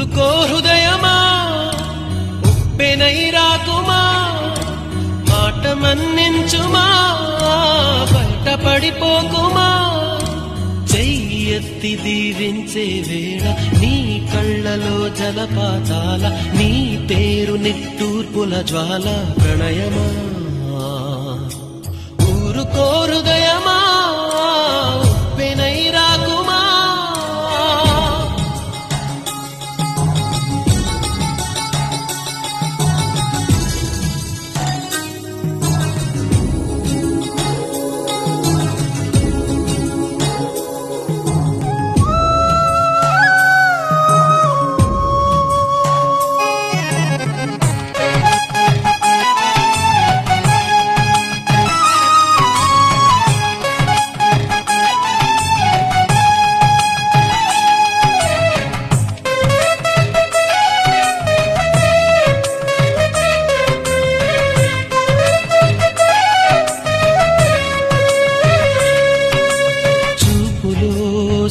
ఊరుకో హృదయమా ఉప్పెనై రాకుమా మాట మన్నించుమా బయట పడిపోకుమా చెయ్యెత్తి దీవించే వేళ నీ కళ్ళలో జలపాతాల నీ పేరు నిట్టూర్పుల జ్వాల ప్రణయమా ఊరుకో హృదయమా ఉప్పెనై రాకుమా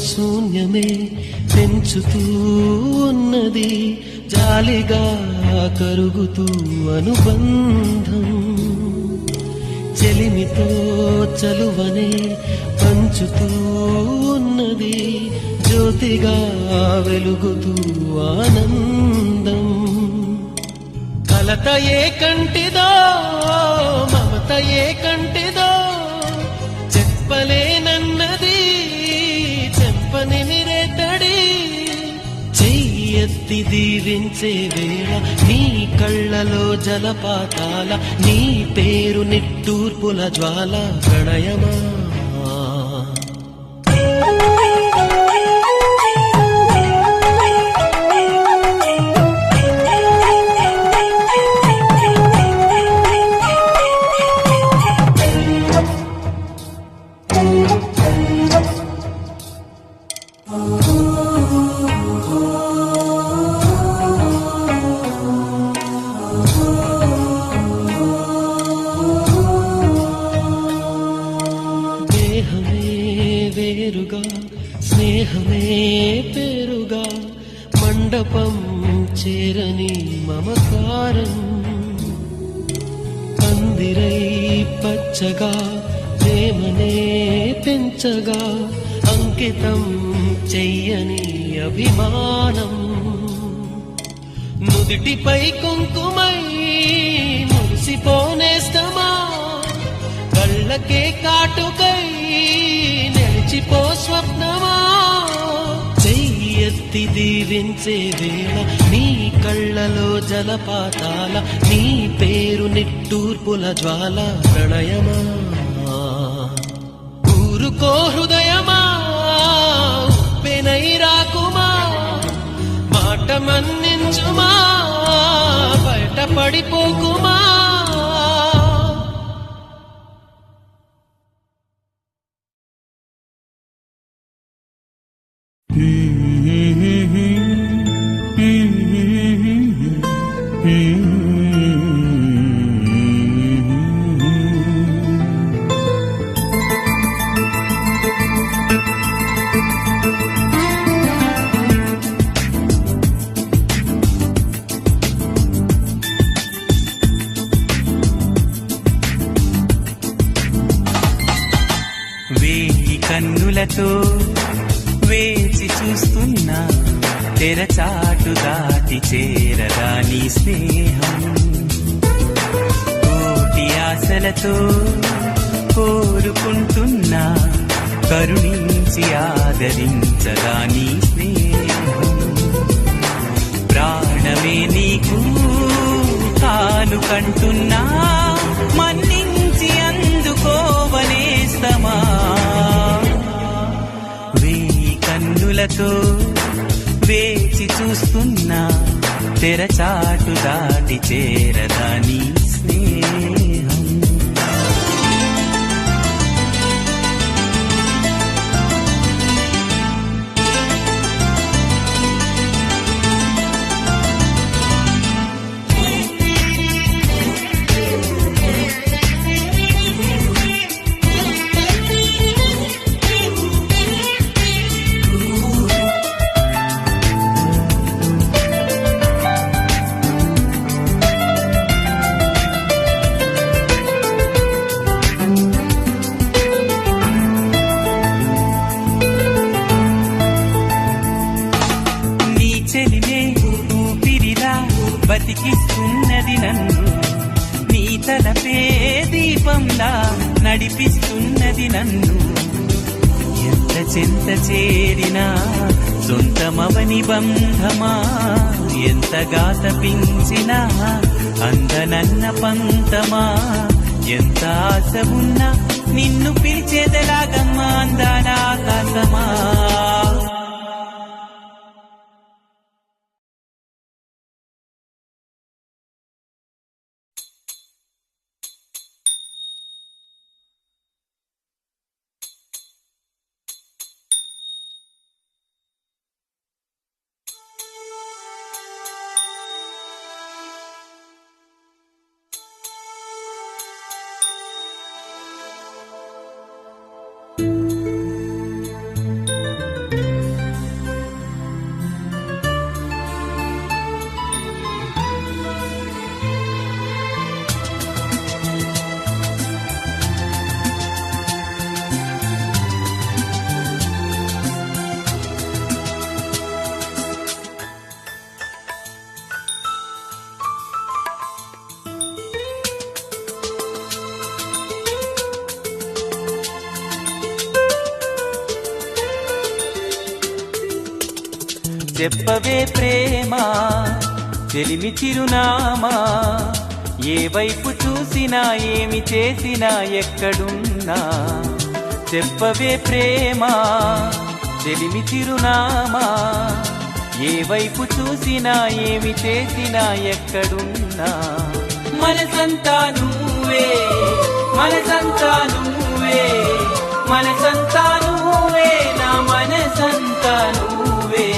శూన్యమే పెంచుతూ ఉన్నది జాలిగా కరుగుతూ అనుబంధం చెలిమితో చలువనే పంచుతూ ఉన్నది జ్యోతిగా వెలుగుతూ ఆనందం కలత ఏ కంటిదో మమత ఏ కంటిదో చెప్పలేనన్నది నిమిరేతడి చెయ్యెత్తి దీవించే వేళ నీ కళ్ళలో జలపాతాల నీ పేరు నిట్టూర్పుల జ్వాల ప్రణయమా వేరుగా స్నేహమే పేరుగా మండపం చేరని మమకారం పందిరై పచ్చగా ప్రేమనే పెంచగా అంకితం చెయ్యని అభిమానం నుదిటిపై కుంకుమై మురిసిపోనేస్తమా కళ్ళకే కాటుకై నిలిచిపో స్వప్నమా చెయ్యెత్తి దీవించే వేళ నీ కళ్ళలో జలపాతాల నీ పేరు నిట్టూర్పుల జ్వాల ప్రణయమా ఊరుకో హృదయమా ఉప్పెనై రాకుమా మాట మన్నించుమా బయట పడిపోకుమా వేయి కన్నులతో వేచి చూస్తున్నా తెరచాటు దాటి చేరదా నీ స్నేహం కోటి ఆశలతో కోరుకుంటున్నా కరుణించి ఆదరించదా నీ స్నేహం ప్రాణమే నీకు కానుకంటున్నా మన్నించి అందుకోవనేస్తమా వేయి కన్నులతో వేచి చూస్తున్నా తెరచాటు దాటి చేరదా నీ స్నేహం బతికిస్తున్నది నన్ను, నీ తలపే దీపంలా నడిపిస్తున్నది నన్ను. ఎంత చెంత చేరినా సొంతమవని బంధమా, ఎంతగా తపించినా అందనన్న పంతమా, ఎంత ఆశ ఉన్నా నిన్ను పిలిచేదలాగమ్మా అందానా ఆకాశమా. చెప్పవే ప్రేమ చెలిమి చిరునామా, ఏ వైపు చూసినా ఏమి చేసినా ఎక్కడున్నా. చెప్పవే ప్రేమ చెలిమి చిరునామా, ఏ వైపు చూసినా ఏమి చేసినా ఎక్కడున్నా. మనసంతా నువ్వే, మనసంతా నువ్వే, మనసంతా నువ్వే, నా మనసంతా నువ్వే.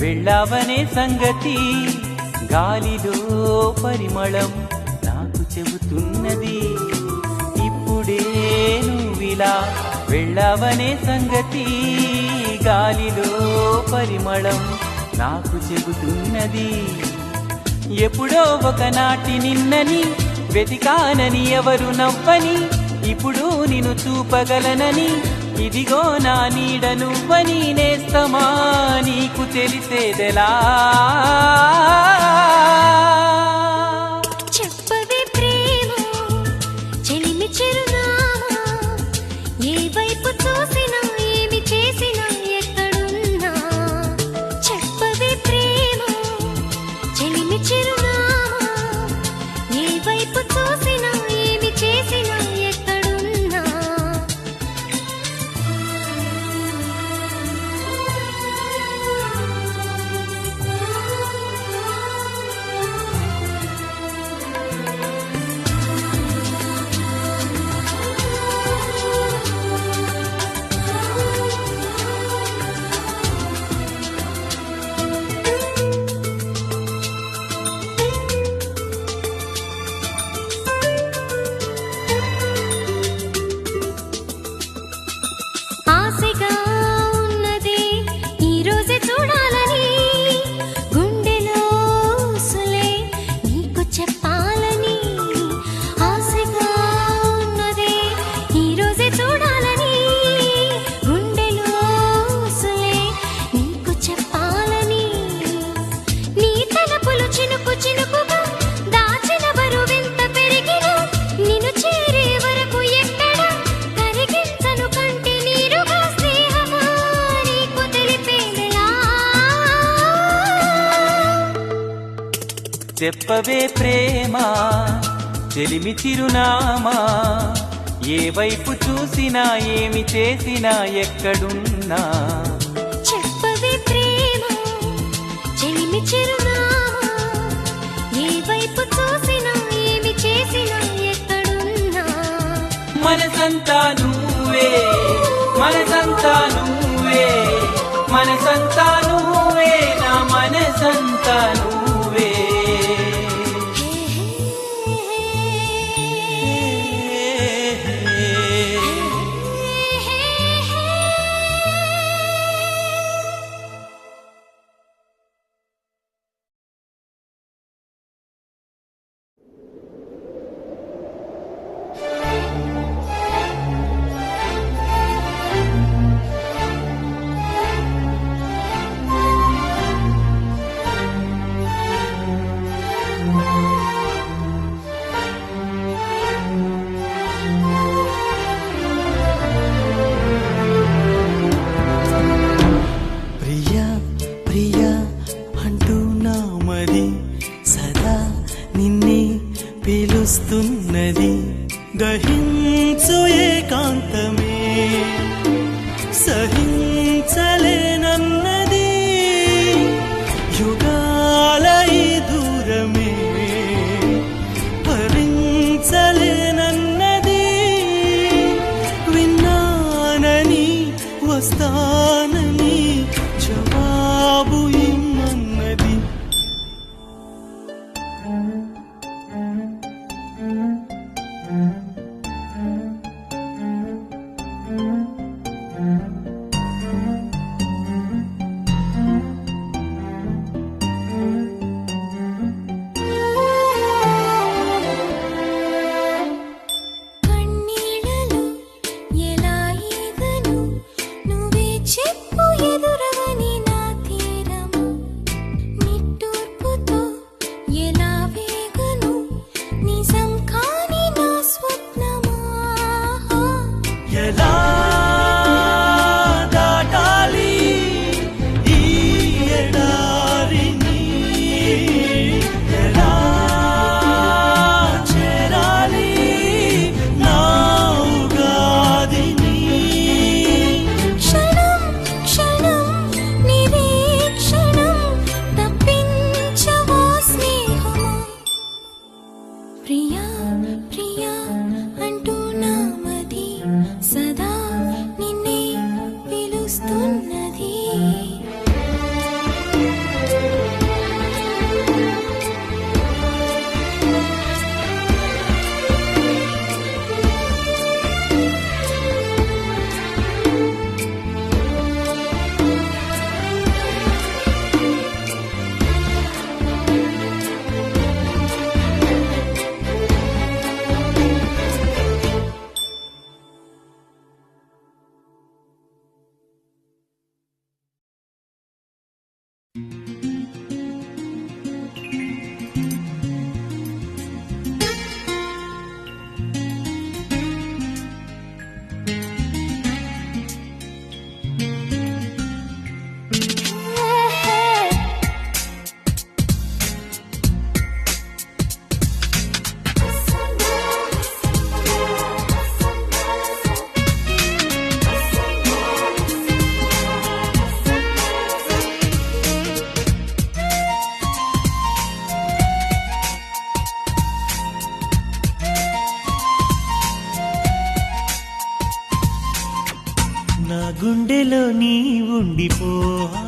వెళ్ళావనే సంగతి గాలిలో పరిమళం నాకు చెబుతున్నది. ఇప్పుడే నువ్విలా వెళ్ళావనే సంగతి గాలిలో పరిమళం నాకు చెబుతున్నది. ఎప్పుడో ఒకనాటి నిన్నని వెతికానని ఎవరు నవ్వని, ఇప్పుడు నిన్ను చూపగలనని ఇదిగో నా నీడ నువ్వని నేస్తమా నీకు తెలిసేదెలా. చెప్పవే ప్రేమ చెలిమి చిరునామా, ఏ వైపు చూసినా ఏమి చేసినా ఎక్కడున్నా. చెప్పవే ప్రేమ చెలిమి చిరునామా, ఏ వైపు చూసినా ఏమి చేసినా ఎక్కడున్నా. చెప్పవే ప్రేమ చెలిమి చిరునామా ఏ వైపు చూసినా ఏమి చేసినా ఎక్కడున్నా చెప్పవే ప్రేమ చెలిమి చిరునామా ఏ వైపు చూసినా ఏమి చేసినా ఎక్కడున్నా మనసంతా నువ్వే మనసంతా నువ్వే మనసంతా నువ్వే నా మనసంతా నువ్వే ప్రియా ప్రియా అంటూ నా మది సదా నిన్నే పిలుస్తున్నది దహించు ఏకాంతమే సహించలేనన్నది యుగాల ఈ దూరమే భరించలేనన్నది విన్నానని వస్తానని జవాబు ఇమ్మన్నది కన్నీళ్ళలో ఎలా ఈగను నువ్వే చెప్పు ఎదురవని నా తీరము నిట్టూర్పుతో ఎలా వేగను నిజం కాని నా స్వప్నమా ఎలా దాటాలి ఈ ఎడారిని ఎలా చేరాలి నా ఉగాదిని క్షణం క్షణం నిరీక్షణం తప్పించవా స్నేహమా ప్రియా ప్రియా అంటూ నా మది సదా నిన్నే పిలుస్తున్నది నా గుండెలో నీ ఉండిపోవా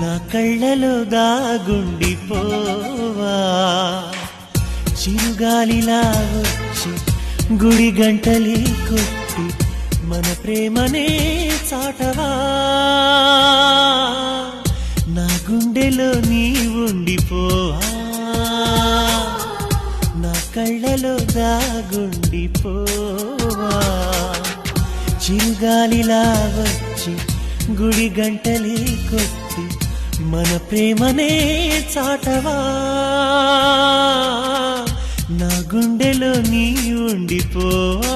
నా కళ్ళలో దాగుండిపోవా చిరుగాలిలా వచ్చి గుడి గంటలే కొట్టి మన ప్రేమనే చాటవా నా గుండెలో నీ ఉండిపోవా నా కళ్ళలో దాగుండిపోవా చిరుగాలిలా వచ్చి గుడి గంటలే కొట్టి మన ప్రేమనే చాటవా నా గుండెలో నీ ఉండిపోవా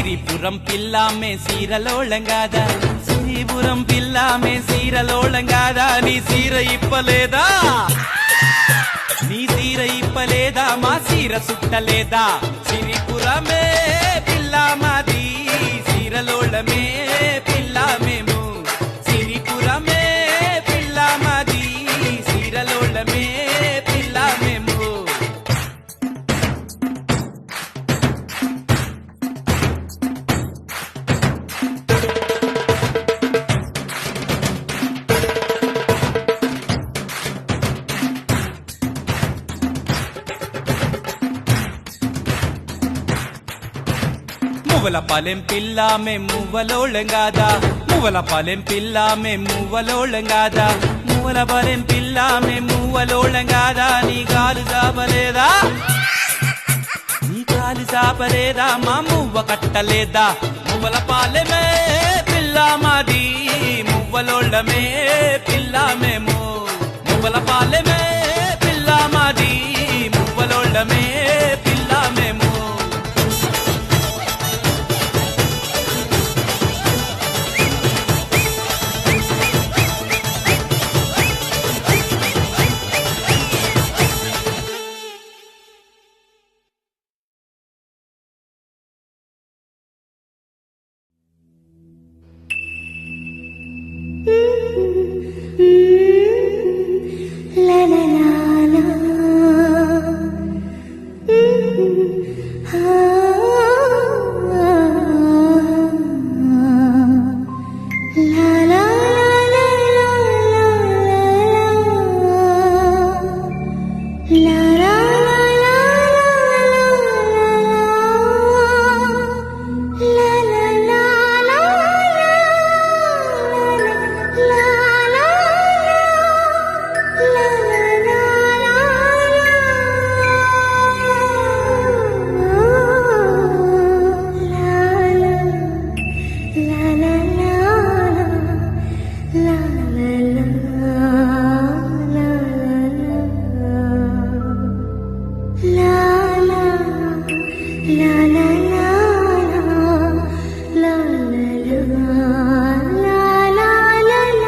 సిరిపురం పిల్లామే సీరలోళంగాదా సిరిపురం పిల్లామే సీరలోళంగాదా నీ సీర ఇప్పలేదా నీ సీర ఇప్పలేదా మా సీర సుట్టలేదా సిరిపురమే పిల్లామాది సీరలోళమే పిల్లామేము సిరిపురమే పిల్లామాది సీరలోళమే పిల్లామేము మువ్వల పాలెం పిల్లామే మువ్వలోళంగాదా మువ్వల పాలెం పిల్లామే మువ్వలోళంగాదా మువ్వల పాలెం పిల్లామే మువ్వలోళంగాదా నీ కాలు చాపలేదా నీ కాలు చాపలేదా మా మువ్వ కట్టలేదా మువ్వల పాలెమే పిల్లామాది మువ్వలోళమే పిల్లామేము మువ్వల పాలెమే పిల్లామాది మువ్వలోళమే పిల్లామేము La la la la. La la la la la la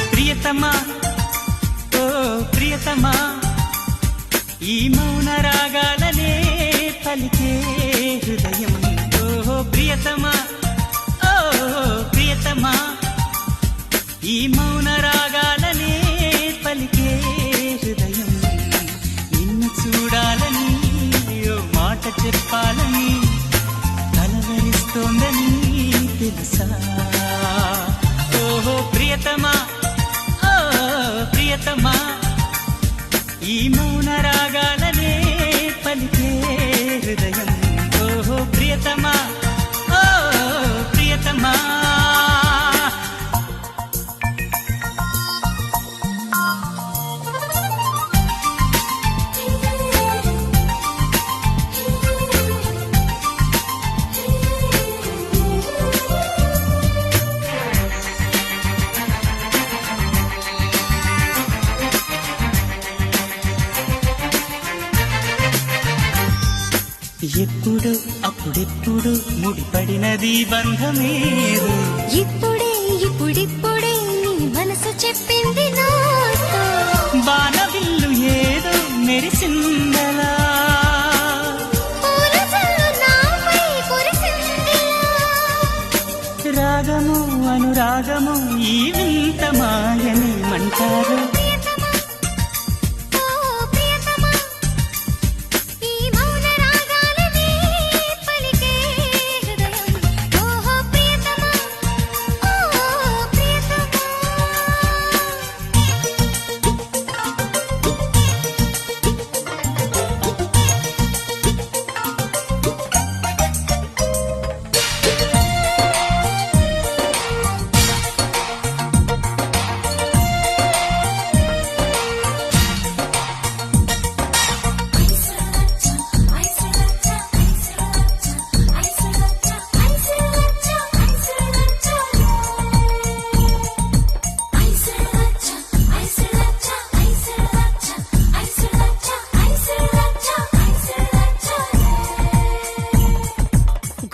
ప్రియతమా ఓ ప్రియతమా ఈ మౌన రాగాలనే పలికే హృదయం ఓ ప్రియతమా ఓ ప్రియతమా ఈ మౌన రాగాలనే పలికే హృదయం నిన్ను చూడాలని ఓ మాట చెప్పాలని కలవరిస్తోందని తెలుసా ఓ ప్రియతమా ప్రియతమా ఈ మౌన రాగాలనే పలికే హృదయం ఓ ప్రియతమా ఓ ప్రియతమా ఎప్పుడు అప్పుడెప్పుడు ముడిపడినది బంధమేరు ఇప్పుడే ఇప్పుడిప్పుడే నీ మనసు చెప్పింది నాడు వానవిల్లు ఏదో మెరిసిందలా పూల జల్లు నాపై కురిసిందిలా. రాగము అనురాగము ఈ వింత మాయనేమంటారు ప్రియతమా, ఓ ప్రియతమా, ఈ మౌన రాగాలనే పలికే హృదయం. ఓహో ప్రియతమా, ఓ ప్రియతమా.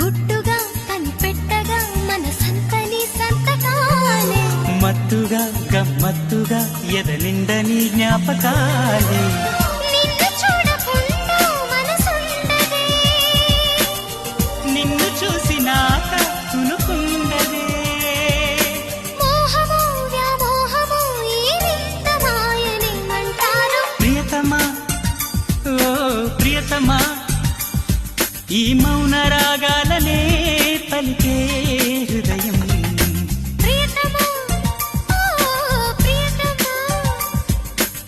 గుట్టుగా కనిపెట్టగా మనసంతని సంతకాలే. మత్తుగా గమ్మత్తుగా ఎదనిండని జ్ఞాపకాలే నిన్ను చూడకుండా మనసుండదే. నిన్ను చూసినాక తునుకుండదే మోహమో వ్యామోహమో ఈ వింత మాయనేమంటారు. ప్రియతమా ఓ ప్రియతమా ఈ మౌన రాగాలనే పలికే హృదయం ప్రియతమా, ఓ ప్రియతమా,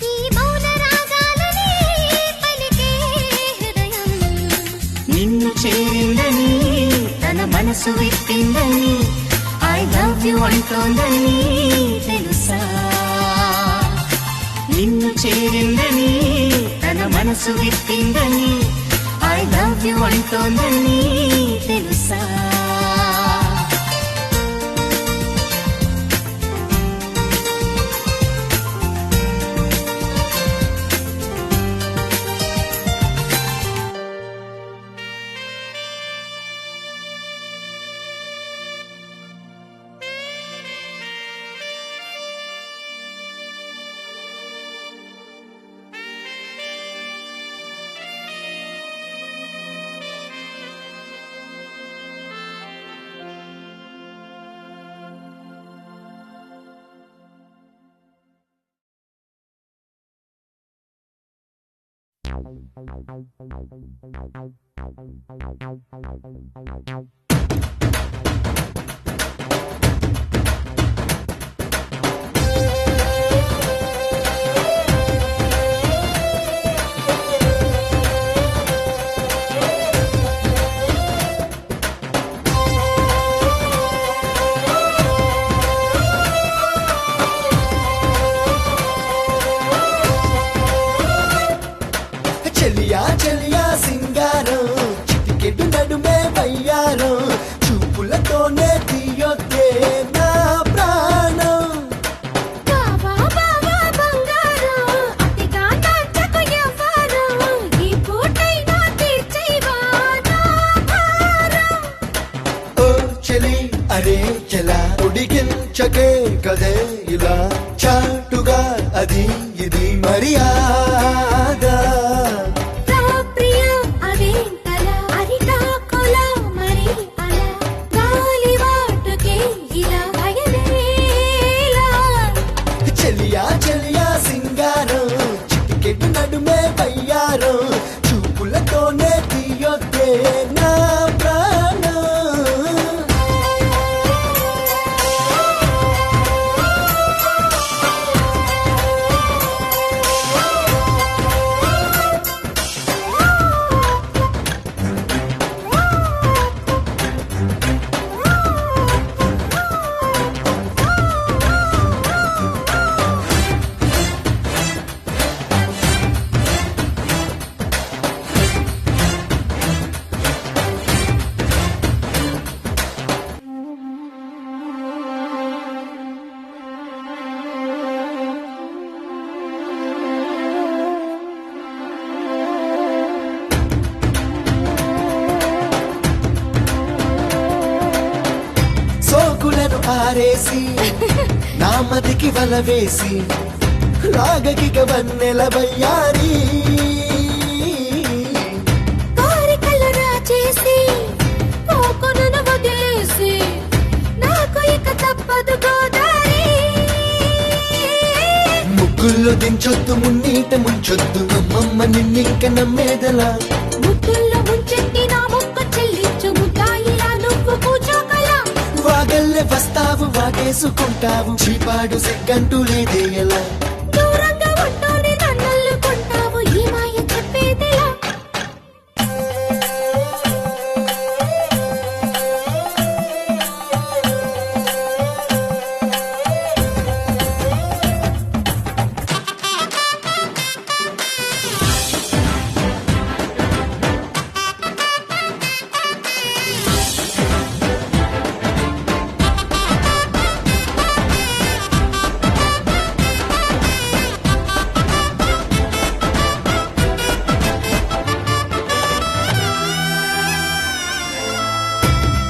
ఈ మౌన రాగాలనే పలికే హృదయం. నిన్ను చేరిందని తన మనసు విప్పిందని ఐ లవ్ యు అంటోందని తెలుసా నిన్ను చేరిందని తన మనసు విప్పిందని ఐ లవ్ యు అంటోందని తెలుసా చెలియా చెలియా సింగారం చిటికెడు నడుమే వయ్యారం చూపులతోనే తీయొద్దే నా ప్రాణం. బావా బావా బంగారం అతిగా నాటకు ఎవ్వరం. ఈ పూటైనా తీర్చేవా నా భారం. ఓ చెలి అరే చెలా ఉడికించకే కదే ఇలా చాటుగా అది ఇది మర్యాద. రా ప్రియా అదేంటలా అరిటాకులా మరి అలా గాలివాటుకే ఇలా భయమేలా. చెలియా చెలియా సింగారం చిటికెడు నడుమే వయ్యారం చూపులతోనే తీయొద్దే నా ప్రాణం. సోకులను ఆరేసి నా మదికి వల వేసి రాగకిక వన్నెల వయ్యారి కోరికలు రాచేసి పోకొనను వదిలేసి నాకు ఇక తప్పదు గోదారి ముగ్గుల్లో దించొద్దు మున్నీట ముంచొద్దు అమ్మమ్మ నిన్నింక నమ్మేదలా ముద్దుల్లో ముంచెత్తి నా మొక్క చెల్లించు ముద్దాయిలా నువ్వు కూచోకలా వాగల్లే వస్తావు వాగేసుకుంటావు చీపాడు సిగ్గంటూ లేదే ఎలా దూరంగా ఉంటూనే నన్నల్లుకుంటావు ఈ మాయ చెప్పేదిలా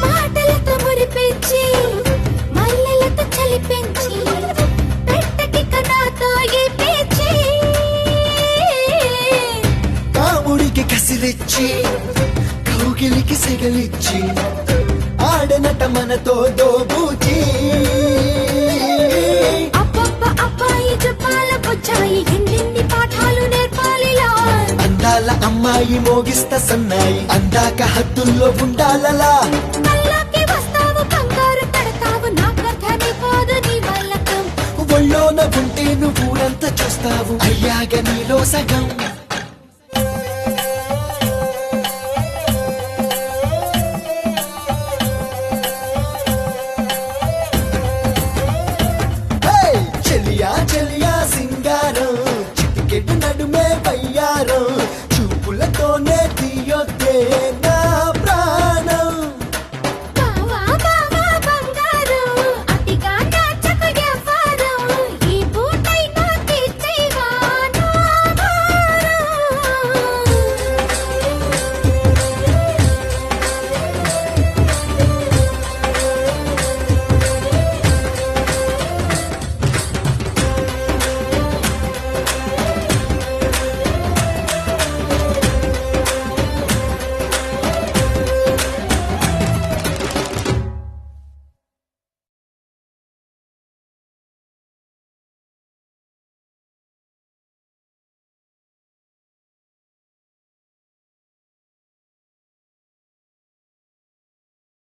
మాటలతో మురిపించి మల్లెలతో చలిపించి పెట్టకిక నాతో ఈ పేచి కాముడికి కసిరెచ్చి కౌగిలికి సెగలిచ్చి ఆడనట మనతో దోబూచి అబ్బబ్బ అబ్బాయి జపాల బుచ్చాయి ఎన్నెన్ని పాఠాలు నేర్పాలిలా అందాల అమ్మాయి మోగిస్తా సన్నాయి అందాక హద్దుల్లో ఉండాలలా కల్లాకి వస్తావు కంగారు పడతావు నాకర్థమే పోదు నీ వల్లకం ఒళ్ళోన ఉంటే నువ్వు ఊరంతా చూస్తావు అయ్యాక నీలో సగం